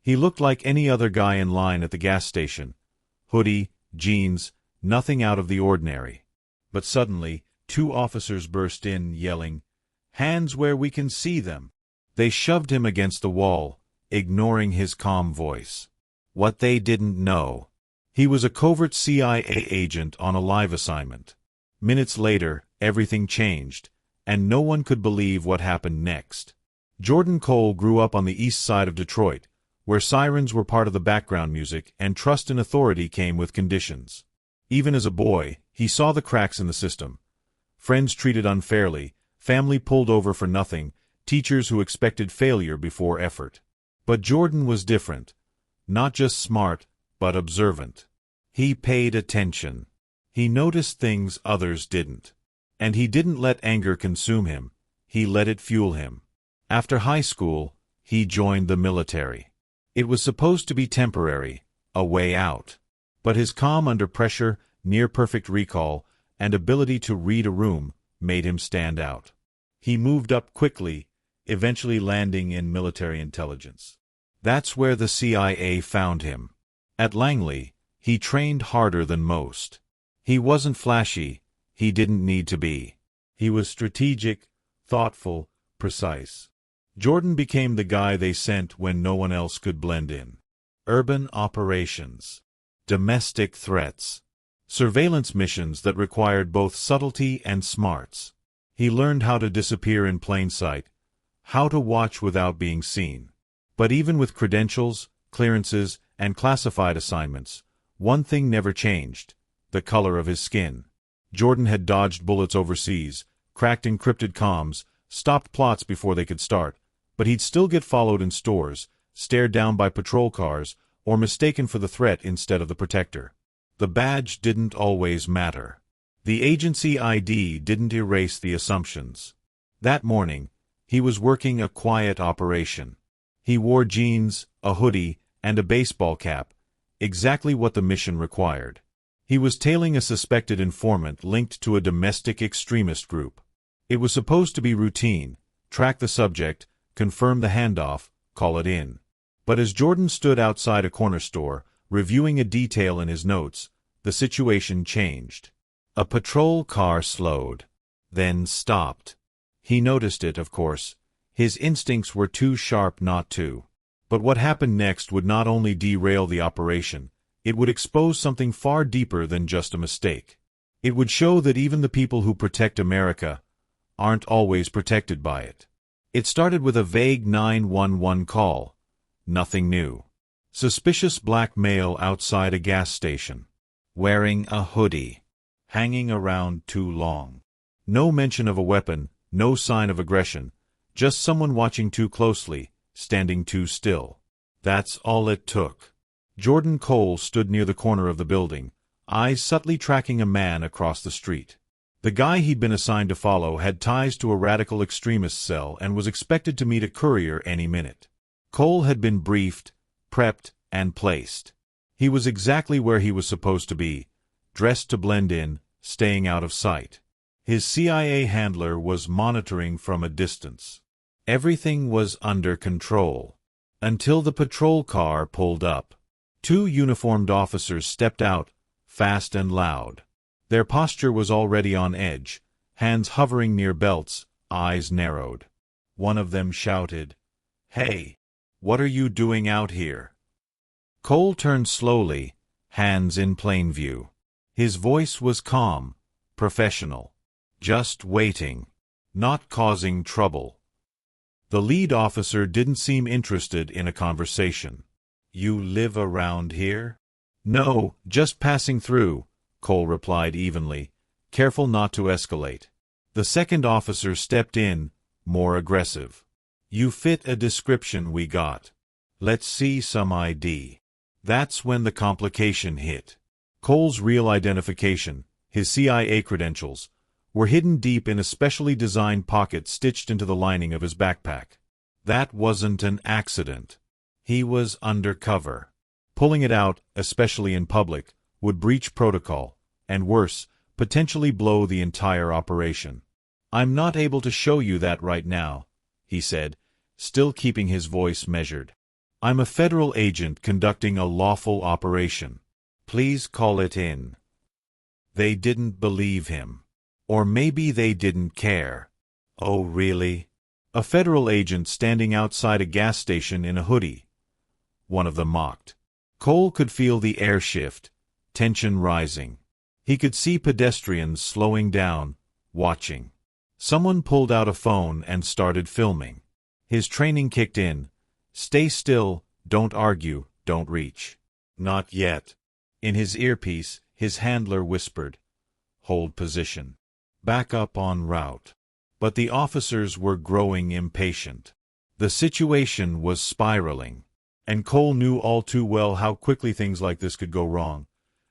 He looked like any other guy in line at the gas station. Hoodie, jeans, nothing out of the ordinary. But suddenly, 2 officers burst in, yelling, "Hands where we can see them!" They shoved him against the wall, ignoring his calm voice. What they didn't know. He was a covert CIA agent on a live assignment. Minutes later, everything changed, and no one could believe what happened next. Jordan Cole grew up on the east side of Detroit, where sirens were part of the background music and trust in authority came with conditions. Even as a boy, he saw the cracks in the system. Friends treated unfairly, family pulled over for nothing, teachers who expected failure before effort. But Jordan was different. Not just smart, but observant. He paid attention. He noticed things others didn't. And he didn't let anger consume him. He let it fuel him. After high school, he joined the military. It was supposed to be temporary, a way out. But his calm under pressure, near-perfect recall, and ability to read a room made him stand out. He moved up quickly, eventually landing in military intelligence. That's where the CIA found him. At Langley, he trained harder than most. He wasn't flashy, he didn't need to be. He was strategic, thoughtful, precise. Jordan became the guy they sent when no one else could blend in. Urban operations. Domestic threats. Surveillance missions that required both subtlety and smarts. He learned how to disappear in plain sight, how to watch without being seen. But even with credentials, clearances, and classified assignments, one thing never changed: the color of his skin. Jordan had dodged bullets overseas, cracked encrypted comms, stopped plots before they could start, but he'd still get followed in stores, stared down by patrol cars, or mistaken for the threat instead of the protector. The badge didn't always matter. The agency ID didn't erase the assumptions. That morning, he was working a quiet operation. He wore jeans, a hoodie, and a baseball cap, exactly what the mission required. He was tailing a suspected informant linked to a domestic extremist group. It was supposed to be routine: track the subject, confirm the handoff, call it in. But as Jordan stood outside a corner store, reviewing a detail in his notes, the situation changed. A patrol car slowed, then stopped. He noticed it, of course. His instincts were too sharp not to. But what happened next would not only derail the operation, it would expose something far deeper than just a mistake. It would show that even the people who protect America aren't always protected by it. It started with a vague 911 call. Nothing new. Suspicious black male outside a gas station. Wearing a hoodie. Hanging around too long. No mention of a weapon, no sign of aggression. Just someone watching too closely, standing too still. That's all it took. Jordan Cole stood near the corner of the building, eyes subtly tracking a man across the street. The guy he'd been assigned to follow had ties to a radical extremist cell and was expected to meet a courier any minute. Cole had been briefed, prepped, and placed. He was exactly where he was supposed to be, dressed to blend in, staying out of sight. His CIA handler was monitoring from a distance. Everything was under control. Until the patrol car pulled up. 2 uniformed officers stepped out, fast and loud. Their posture was already on edge, hands hovering near belts, eyes narrowed. One of them shouted, "Hey, what are you doing out here?" Cole turned slowly, hands in plain view. His voice was calm, professional. Just waiting. Not causing trouble. The lead officer didn't seem interested in a conversation. "You live around here?" "No, just passing through," Cole replied evenly, careful not to escalate. The second officer stepped in, more aggressive. "You fit a description we got. Let's see some ID." That's when the complication hit. Cole's real identification, his CIA credentials, were hidden deep in a specially designed pocket stitched into the lining of his backpack. That wasn't an accident. He was undercover. Pulling it out, especially in public, would breach protocol, and worse, potentially blow the entire operation. "I'm not able to show you that right now," he said, still keeping his voice measured. I'm a federal agent conducting a lawful operation. Please call it in. They didn't believe him. Or maybe they didn't care. Oh, really? A federal agent standing outside a gas station in a hoodie. One of them mocked. Cole could feel the air shift, tension rising. He could see pedestrians slowing down, watching. Someone pulled out a phone and started filming. His training kicked in. Stay still, don't argue, don't reach. Not yet. In his earpiece, his handler whispered, "Hold position. Back up en route." But the officers were growing impatient. The situation was spiraling. And Cole knew all too well how quickly things like this could go wrong,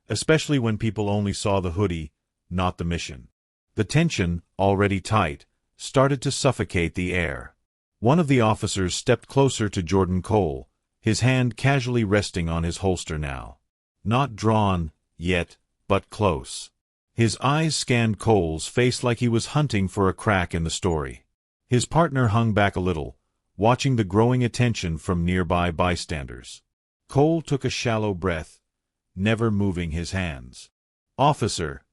especially when people only saw the hoodie, not the mission. The tension, already tight, started to suffocate the air. One of the officers stepped closer to Jordan Cole, his hand casually resting on his holster now. Not drawn, yet, but close. His eyes scanned Cole's face like he was hunting for a crack in the story. His partner hung back a little, watching the growing attention from nearby bystanders. Cole took a shallow breath, never moving his hands. "Officer,"